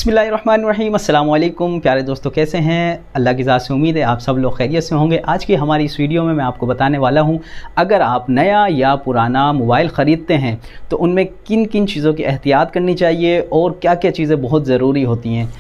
बिस्मिल्लाहिर्रहमानिर्रहीम। अस्सलाम वालेकुम प्यारे दोस्तों, कैसे हैं? अल्लाह की ज़ात से उम्मीद है आप सब लोग खैरियत से होंगे। आज की हमारी इस वीडियो में मैं आपको बताने वाला हूं, अगर आप नया या पुराना मोबाइल ख़रीदते हैं तो उनमें किन किन चीज़ों की एहतियात करनी चाहिए और क्या क्या चीज़ें बहुत ज़रूरी होती हैं।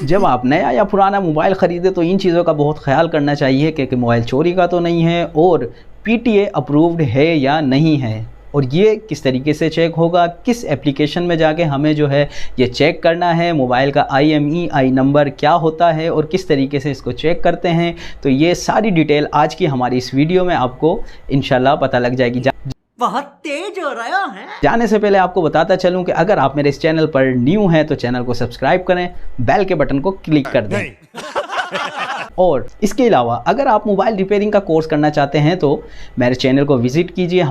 जब आप नया या पुराना मोबाइल ख़रीदें तो इन चीज़ों का बहुत ख्याल करना चाहिए कि मोबाइल चोरी का तो नहीं है और PTA अप्रूव्ड है या नहीं है, और ये किस तरीके से चेक होगा, किस एप्लीकेशन में जाके हमें जो है ये चेक करना है, मोबाइल का IMEI नंबर क्या होता है और किस तरीके से इसको चेक करते हैं। तो ये सारी डिटेल आज की हमारी इस वीडियो में आपको इंशाल्लाह पता लग जाएगी। बहुत तेज हो रहा है। जाने से पहले आपको बताता चलूं कि अगर आप मेरे इस चैनल पर न्यू हैं तो चैनल को सब्सक्राइब करें, बेल के बटन को क्लिक कर दें। और इसके अलावा अगर आप मोबाइल रिपेयरिंग का कोर्स करना चाहते हैं तो मेरे चैनल को विज़िट कीजिए।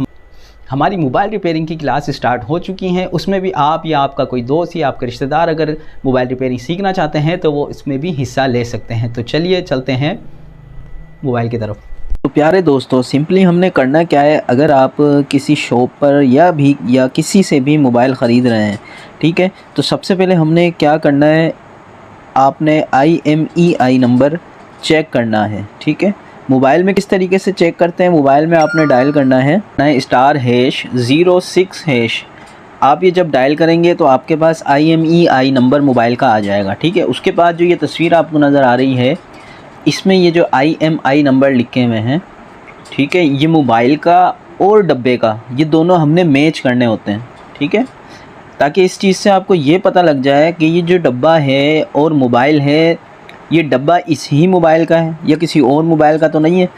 हमारी मोबाइल रिपेयरिंग की क्लास स्टार्ट हो चुकी हैं, उसमें भी आप या आपका कोई दोस्त या आपके रिश्तेदार अगर मोबाइल रिपेयरिंग सीखना चाहते हैं तो वो इसमें भी हिस्सा ले सकते हैं। तो चलिए चलते हैं मोबाइल की तरफ। तो प्यारे दोस्तों, सिंपली हमने करना क्या है, अगर आप किसी शॉप पर या किसी से भी मोबाइल ख़रीद रहे हैं, ठीक है, तो सबसे पहले हमने क्या करना है, आपने IMEI नंबर चेक करना है। ठीक है, मोबाइल में किस तरीके से चेक करते हैं, मोबाइल में आपने डायल करना है *#06#। आप ये जब डायल करेंगे तो आपके पास IMEI नंबर मोबाइल का आ जाएगा। ठीक है, उसके बाद जो ये तस्वीर आपको नज़र आ रही है, इसमें ये जो IMEI नंबर लिखे हुए हैं, ठीक है, ये मोबाइल का और डब्बे का, ये दोनों हमने मैच करने होते हैं। ठीक है, ताकि इस चीज़ से आपको ये पता लग जाए कि ये जो डब्बा है और मोबाइल है, ये डब्बा इसी मोबाइल का है या किसी और मोबाइल का तो नहीं है।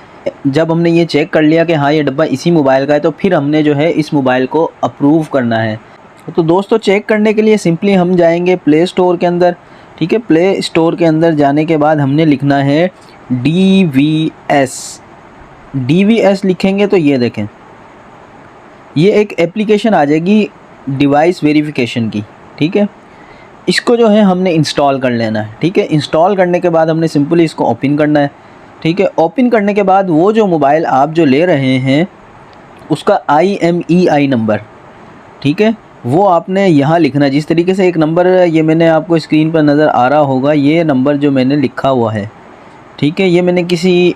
जब हमने ये चेक कर लिया कि हाँ ये डब्बा इसी मोबाइल का है, तो फिर हमने जो है इस मोबाइल को अप्रूव करना है। तो दोस्तों, चेक करने के लिए सिंपली हम जाएंगे प्ले स्टोर के अंदर। ठीक है, प्ले स्टोर के अंदर जाने के बाद हमने लिखना है DVS लिखेंगे तो ये देखें, ये एक एप्लीकेशन आ जाएगी डिवाइस वेरिफिकेशन की। ठीक है, इसको जो है हमने इंस्टॉल कर लेना है। ठीक है, इंस्टॉल करने के बाद हमने सिंपली इसको ओपन करना है। ठीक है, ओपन करने के बाद वो जो मोबाइल आप जो ले रहे हैं उसका IMEI नंबर, ठीक है, वो आपने यहाँ लिखना है। जिस तरीके से एक नंबर, ये मैंने आपको स्क्रीन पर नज़र आ रहा होगा, ये नंबर जो मैंने लिखा हुआ है, ठीक है, ये मैंने किसी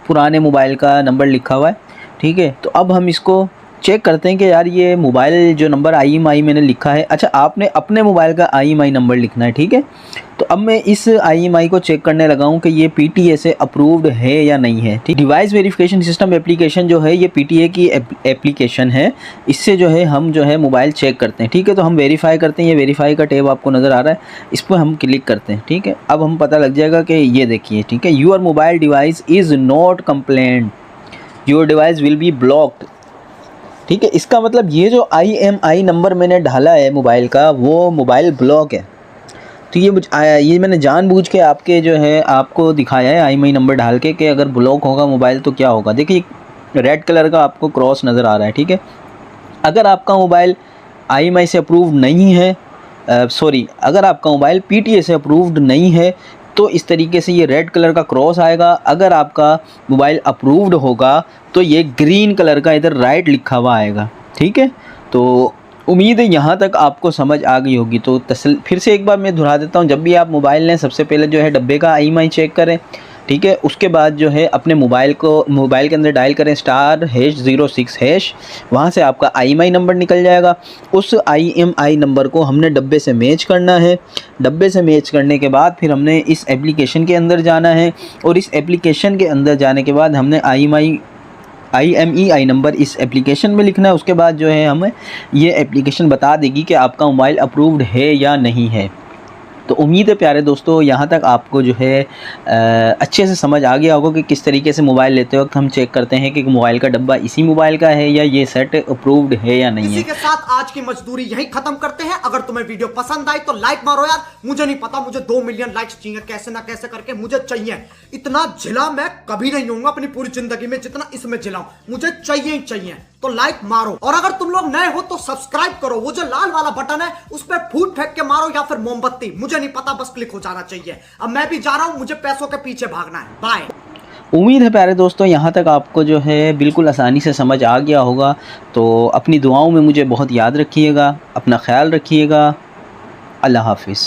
पुराने मोबाइल का नंबर लिखा हुआ है। ठीक है, तो अब हम इसको चेक करते हैं कि यार ये मोबाइल जो नंबर IMEI मैंने लिखा है, अच्छा आपने अपने मोबाइल का IMEI नंबर लिखना है। ठीक है, तो अब मैं इस IMEI को चेक करने लगा हूँ कि ये PTA से अप्रूव्ड है या नहीं है। ठीक, डिवाइस वेरिफिकेशन सिस्टम एप्लीकेशन जो है ये PTA की एप्लीकेशन है, इससे जो है हम जो है मोबाइल चेक करते हैं। ठीक है, तो हम वेरीफाई करते हैं, ये वेरीफाई का टैब आपको नज़र आ रहा है, इस पर हम क्लिक करते हैं। ठीक है, अब हम पता लग जाएगा कि ये देखिए, ठीक है, your mobile device is not compliant, your device will be blocked. ठीक है, इसका मतलब ये जो IMEI नंबर मैंने डाला है मोबाइल का, वो मोबाइल ब्लॉक है। तो ये मैंने जानबूझ के आपके जो है आपको दिखाया है IMEI नंबर डाल के कि अगर ब्लॉक होगा मोबाइल तो क्या होगा। देखिए रेड कलर का आपको क्रॉस नज़र आ रहा है। ठीक है, अगर आपका मोबाइल IMEI से अप्रूव्ड नहीं है, अगर आपका मोबाइल PTA से अप्रूव्ड नहीं है तो इस तरीके से ये रेड कलर का क्रॉस आएगा। अगर आपका मोबाइल अप्रूव्ड होगा तो ये ग्रीन कलर का इधर राइट लिखा हुआ आएगा। ठीक है, तो उम्मीद है यहाँ तक आपको समझ आ गई होगी। तो फिर से एक बार मैं दोहरा देता हूँ, जब भी आप मोबाइल लें सबसे पहले जो है डब्बे का IMEI चेक करें। ठीक है, उसके बाद जो है अपने मोबाइल के अंदर डायल करें *#06#, वहाँ से आपका IMEI नंबर निकल जाएगा। उस IMEI नंबर को हमने डब्बे से मैच करना है। डब्बे से मैच करने के बाद फिर हमने इस एप्लीकेशन के अंदर जाना है, और इस एप्लीकेशन के अंदर जाने के बाद हमने IMEI नंबर इस एप्लीकेशन में लिखना है। उसके बाद जो है हमें ये एप्लीकेशन बता देगी कि आपका मोबाइल अप्रूव्ड है या नहीं है। तो उम्मीद है प्यारे दोस्तों यहाँ तक आपको जो है अच्छे से समझ आ गया होगा कि किस तरीके से मोबाइल लेते वक्त हम चेक करते हैं कि मोबाइल का डब्बा इसी मोबाइल का है या ये सेट अप्रूव्ड है या नहीं है। इसी के साथ आज की मजदूरी यही खत्म करते हैं। अगर तुम्हें वीडियो पसंद आई तो लाइक मारो यार, मुझे नहीं पता, मुझे 2 मिलियन लाइक्स चाहिए, कैसे ना कैसे करके मुझे चाहिए। इतना झिला मैं कभी नहीं होऊंगा अपनी पूरी जिंदगी में जितना इसमें झिलाऊं, मुझे चाहिए ही चाहिए। तो लाइक मारो, और अगर तुम लोग नए हो तो सब्सक्राइब करो। वो जो लाल वाला बटन है उस पर फूट फेंक के मारो या फिर मोमबत्ती, मुझे नहीं पता, बस क्लिक हो जाना चाहिए। अब मैं भी जा रहा हूं, मुझे पैसों के पीछे भागना है। बाय। उम्मीद है प्यारे दोस्तों यहाँ तक आपको जो है बिल्कुल आसानी से समझ आ गया होगा। तो अपनी दुआओं में मुझे बहुत याद रखिएगा, अपना ख्याल रखिएगा। अल्लाह हाफिज़।